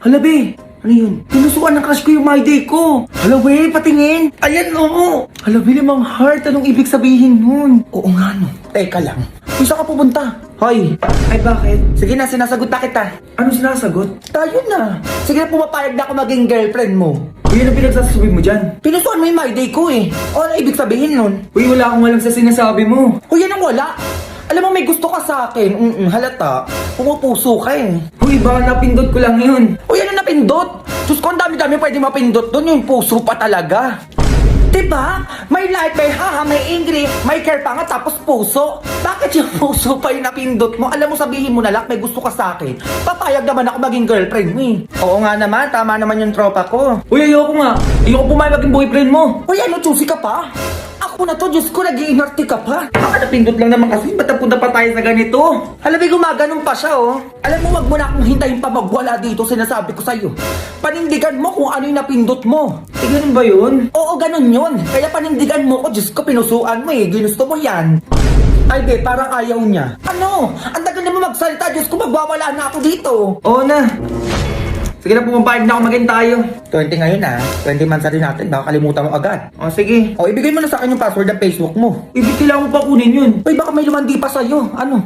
Hala, be. Ano yun? Tinusuan ng crush ko yung my day ko. Hala, be, patingin. Ayan, oo. Hala, be, limang heart. Anong ibig sabihin nun? Oo nga, no. Teka lang. Kung saan ka pupunta? Hoy. Ay, bakit? Sige na, sinasagot na kita. Ano sinasagot? Tayo na. Sige na, pumapayag na ako maging girlfriend mo. Uy, ano pinagsasabi mo dyan? Pinusuan mo yung my day ko eh. O, ano ibig sabihin nun? Uy, wala akong alam sa sinasabi mo. Uy, anong wala? Alam mo, may gusto ka sa akin. Halata. Pumupuso ka eh. Uy, baka napindot ko lang yun. Uy, ano napindot? Diyos ko, ang dami-dami pwede mapindot doon. Yung puso pa talaga. Diba? May light, may haha, may angry, may care pa nga, tapos puso. Bakit yung puso pa yung napindot mo? Alam mo, sabihin mo na lang, may gusto ka sa akin. Papayag naman ako maging girlfriend mo eh. Oo nga naman, tama naman yung tropa ko. Uy, ayoko nga. Ayoko pumayag maging boyfriend mo. Uy, ano, choosy ka pa? Ako na to, Diyos ko, nag-iinarte ka pa. Baka napindot lang naman kasi, ba't napunta pa tayo sa ganito? Halabay, gumaganon pa siya, oh. Alam mo, wag mo na akong hintayin pa magwala dito, sinasabi ko sa'yo. Panindigan mo kung ano yung napindot mo. Eh, ganun ba yun? Oo, ganun yun. Kaya panindigan mo ko, Diyos ko, pinusuan mo eh. Ginusto mo yan. Ay, be, parang ayaw niya. Ano? Ang tagal na mo magsalita, Diyos ko, magwawala na ako dito. Oo na. Sige na, pumapayag na ako maging tayo. 20 ngayon ah. 20 months na rin natin. Baka kalimutan mo agad. O sige. O ibigay mo na sa akin yung password ng Facebook mo. Ibig kailangan mo pa kunin yun. Uy, baka may lumandi pa sa'yo. Ano?